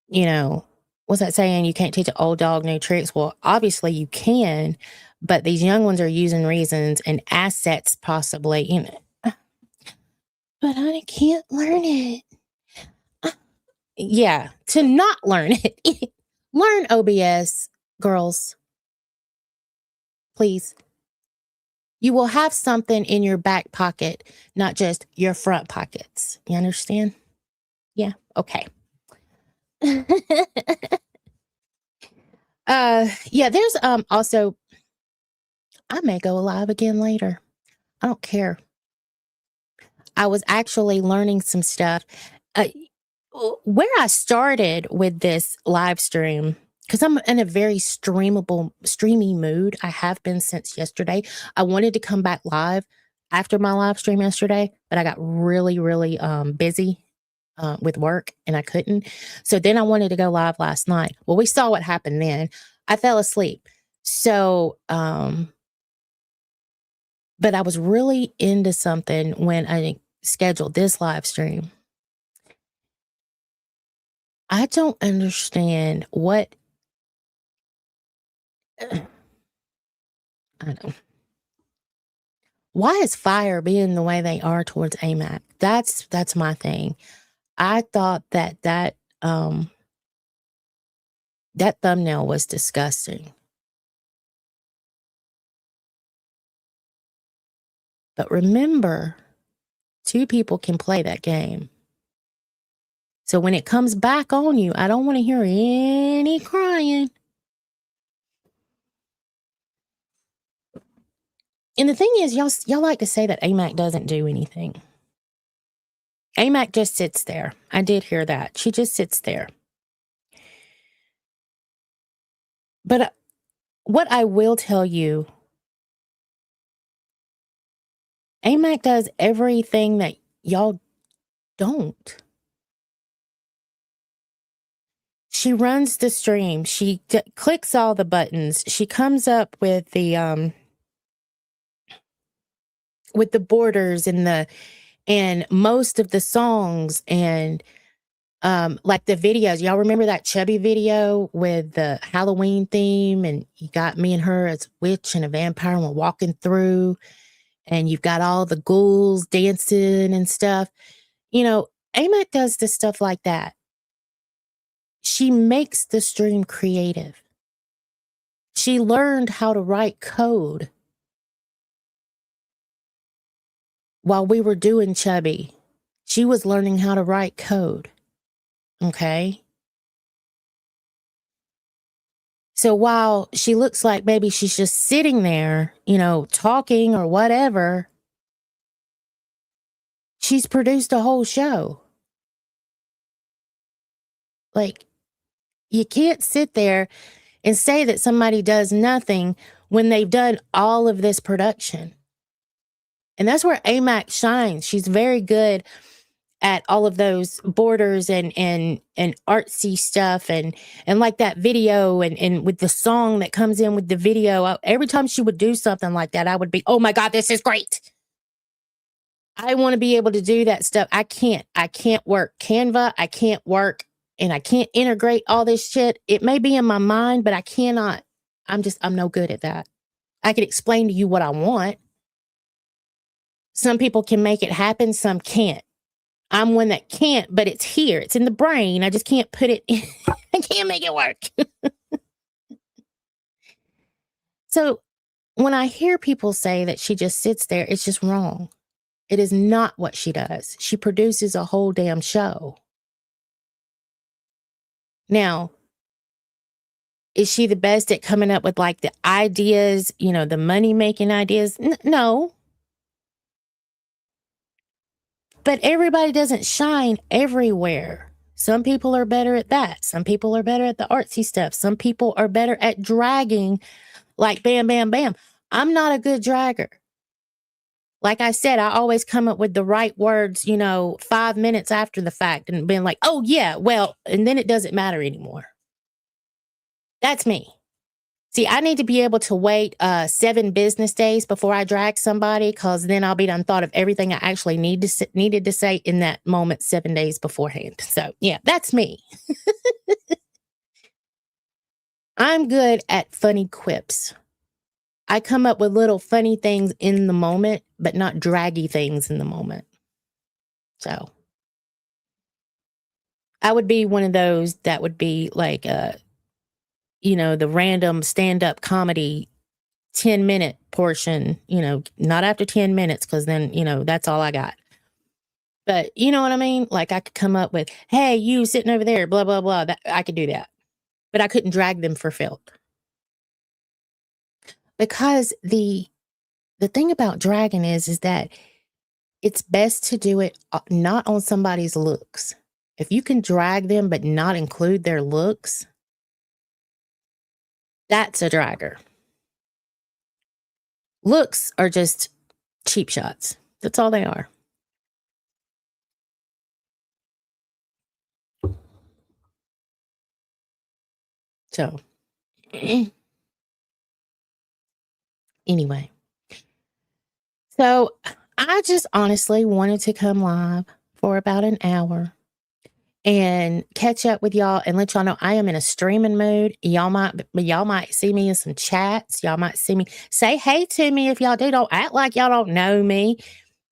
what's that saying? You can't teach an old dog new tricks. Well, obviously you can, but these young ones are using reasons and assets possibly, but I can't learn it. Yeah, to not learn it. Learn OBS, girls. Please. You will have something in your back pocket, not just your front pockets. You understand? Yeah, okay. Yeah, there's also, I may go live again later. I don't care. I was actually learning some stuff. Where I started with this live stream, because I'm in a very streamy mood. I have been since yesterday. I wanted to come back live after my live stream yesterday, but I got really, really busy with work and I couldn't. So then I wanted to go live last night. Well, we saw what happened then. I fell asleep. So, but I was really into something when I scheduled this live stream. I don't understand what I don't. Why is Fire being the way they are towards AMAC? That's my thing. I thought that thumbnail was disgusting. But remember, two people can play that game. So when it comes back on you, I don't want to hear any crying. And the thing is, y'all like to say that AMAC doesn't do anything. AMAC just sits there. I did hear that. She just sits there. But what I will tell you, AMAC does everything that y'all don't. She runs the stream. She clicks all the buttons. She comes up with the borders and most of the songs and like the videos. Y'all remember that Chubby video with the Halloween theme and you got me and her as a witch and a vampire and we're walking through and you've got all the ghouls dancing and stuff. AMAC does the stuff like that. She makes the stream creative. She learned how to write code while we were doing Chubby. She was learning how to write code. Okay? So while she looks like maybe she's just sitting there, talking or whatever, she's produced a whole show. Like, you can't sit there and say that somebody does nothing when they've done all of this production. And that's where AMAC shines. She's very good at all of those borders and artsy stuff and like that video and with the song that comes in with the video. Every time she would do something like that, I would be, oh my God, this is great. I want to be able to do that stuff. I can't work Canva. I can't work and I can't integrate all this shit. It may be in my mind, but I cannot. I'm no good at that. I can explain to you what I want. Some people can make it happen, some can't. I'm one that can't, but it's here. It's in the brain. I just can't put it in. I can't make it work. So when I hear people say that she just sits there, it's just wrong. It is not what she does. She produces a whole damn show. Now, is she the best at coming up with like the ideas, the money-making ideas? No. But everybody doesn't shine everywhere. Some people are better at that. Some people are better at the artsy stuff. Some people are better at dragging, like bam, bam, bam. I'm not a good dragger. Like I said, I always come up with the right words, 5 minutes after the fact and being like, oh, yeah, well, and then it doesn't matter anymore. That's me. See, I need to be able to wait 7 business days before I drag somebody, because then I'll be done thought of everything I actually needed to say in that moment 7 days beforehand. So, yeah, that's me. I'm good at funny quips. I come up with little funny things in the moment, but not draggy things in the moment. So I would be one of those that would be like, the random stand-up comedy 10-minute portion, not after 10 minutes, because then, that's all I got. But you know what I mean? Like I could come up with, hey, you sitting over there, blah, blah, blah. I could do that. But I couldn't drag them for filth. Because the thing about dragging is that it's best to do it not on somebody's looks. If you can drag them but not include their looks, that's a dragger. Looks are just cheap shots. That's all they are. So, anyway. So, I just honestly wanted to come live for about an hour and catch up with y'all and let y'all know I am in a streaming mood. Y'all might see me in some chats. Y'all might see me. Say hey to me if y'all do. Don't act like y'all don't know me.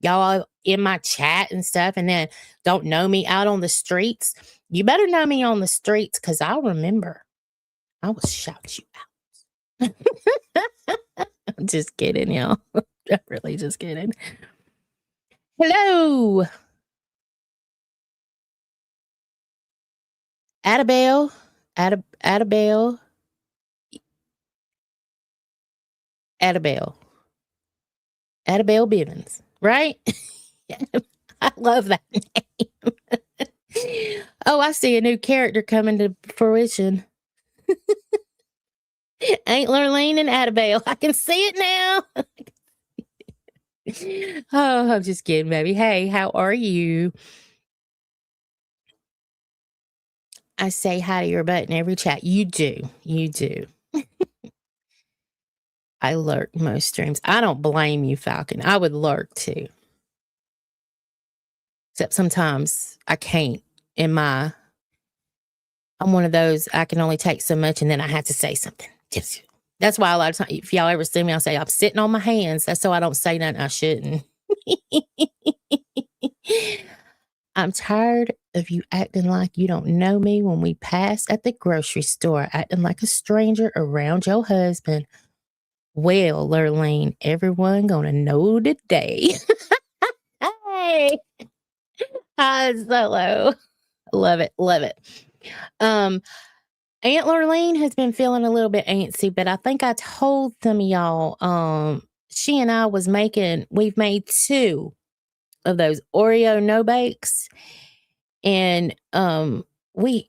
Y'all are in my chat and stuff, and then don't know me out on the streets. You better know me on the streets, because I'll remember. I will shout you out. I'm just kidding, y'all. I'm really just kidding. Hello. Adabelle. Adabelle. Adabelle. Adabelle Bivens, right? I love that name. Oh, I see a new character coming to fruition. Aunt Lurleen and Adabelle. I can see it now. Oh, I'm just kidding, baby. Hey, how are you? I say hi to your butt in every chat. You do. You do. I lurk most streams. I don't blame you, Falcon. I would lurk too. Except sometimes I can't. I'm one of those, I can only take so much and then I have to say something. That's why a lot of times, if y'all ever see me, I'll say, I'm sitting on my hands. That's so I don't say nothing I shouldn't. I'm tired of you acting like you don't know me when we pass at the grocery store, acting like a stranger around your husband. Well, Lurleen, everyone gonna know today. Hey. Hi, Solo. Love it. Love it. Aunt Lurleen has been feeling a little bit antsy, but I think I told some of y'all, she and I we've made 2 of those Oreo no bakes. And we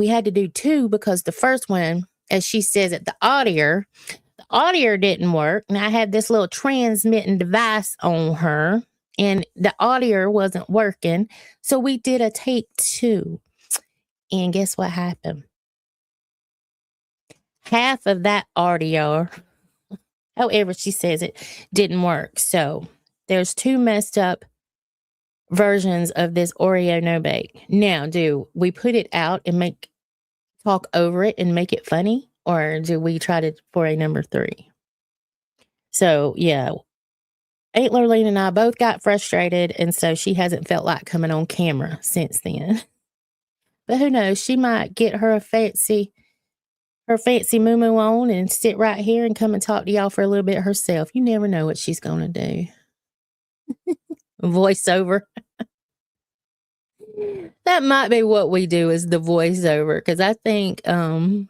had to do 2 because the first one, as she says it, the audio didn't work. And I had this little transmitting device on her and the audio wasn't working. So we did a take 2. And guess what happened? Half of that audio, however she says it, didn't work. So there's 2 messed up versions of this Oreo no bake. Now, do we put it out and talk over it and make it funny? Or do we try for a number 3? So yeah, Aunt Lurleen and I both got frustrated, and so she hasn't felt like coming on camera since then. But who knows? She might get her fancy moo on and sit right here and come and talk to y'all for a little bit herself. You never know what she's gonna do. Voiceover. That might be what we do, is the voiceover, because I think I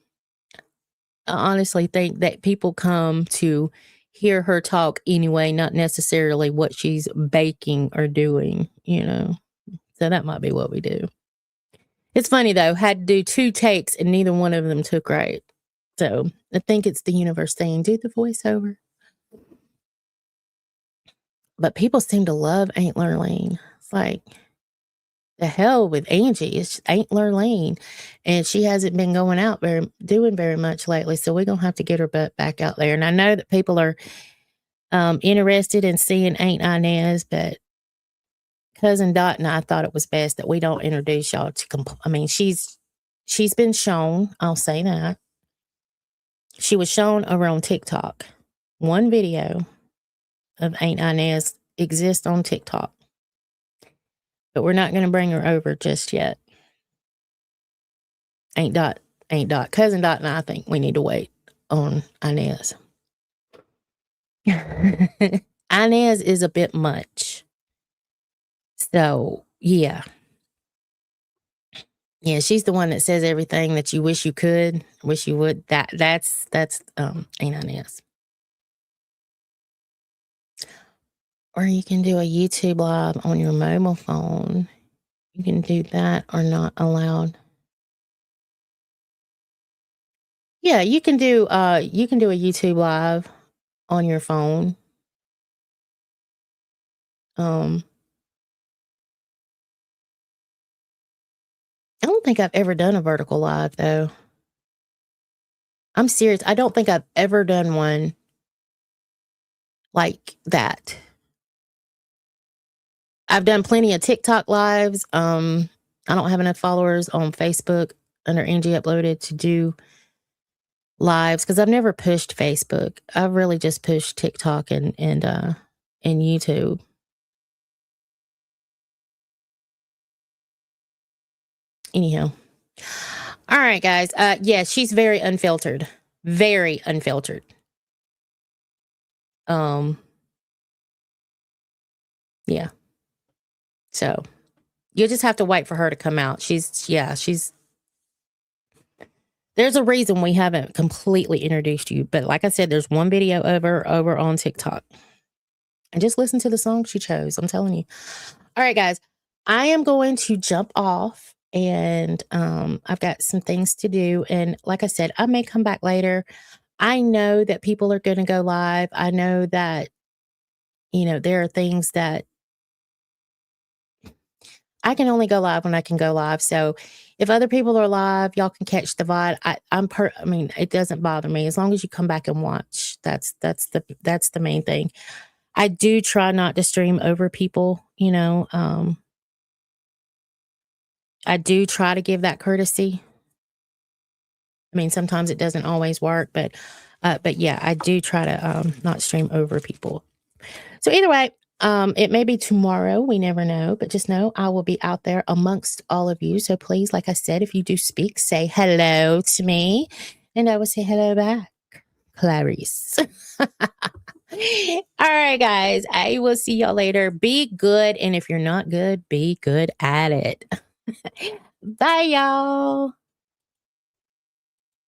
honestly think that people come to hear her talk anyway, not necessarily what she's baking or doing, you know. So that might be what we do. It's funny though, had to do 2 takes and neither one of them took right. So I think it's the universe saying, do the voiceover. But people seem to love Aunt Lurleen. It's like, the hell with Angie. It's Aunt Lurleen. And she hasn't been going out doing very much lately. So we're going to have to get her butt back out there. And I know that people are interested in seeing Aunt Inez, but Cousin Dot and I thought it was best that we don't introduce y'all to. I mean, she's been shown. I'll say that. She was shown over on TikTok. One video of Aunt Inez exists on TikTok. But we're not going to bring her over just yet. Cousin Dot and I think we need to wait on Inez. Inez is a bit much. So, yeah. Yeah, she's the one that says everything that you wish you could, wish you would. That's Aunt Inez. Or you can do a YouTube live on your mobile phone. You can do that, or not allowed. Yeah, you can do a YouTube live on your phone. I don't think I've ever done a vertical live though. I'm serious. I don't think I've ever done one like that. I've done plenty of TikTok lives. I don't have enough followers on Facebook under AngieUploaded to do lives, because I've never pushed Facebook. I've really just pushed TikTok and YouTube. Anyhow. All right, guys. Yeah, she's very unfiltered. Very unfiltered. Yeah. So you just have to wait for her to come out. There's a reason we haven't completely introduced you, but like I said, there's one video over on TikTok. And just listen to the song she chose. I'm telling you. All right, guys. I am going to jump off, and I've got some things to do. And like I said, I may come back later. I know that people are going to go live. I know that, there are things that I can only go live when I can go live. So if other people are live, y'all can catch the VOD. I mean, it doesn't bother me as long as you come back and watch. That's the main thing. I do try not to stream over people, I do try to give that courtesy. I mean, sometimes it doesn't always work, but yeah, I do try to not stream over people. So either way, it may be tomorrow. We never know, but just know I will be out there amongst all of you. So please, like I said, if you do speak, say hello to me, and I will say hello back, Clarice. All right, guys, I will see y'all later. Be good. And if you're not good, be good at it. Bye, y'all.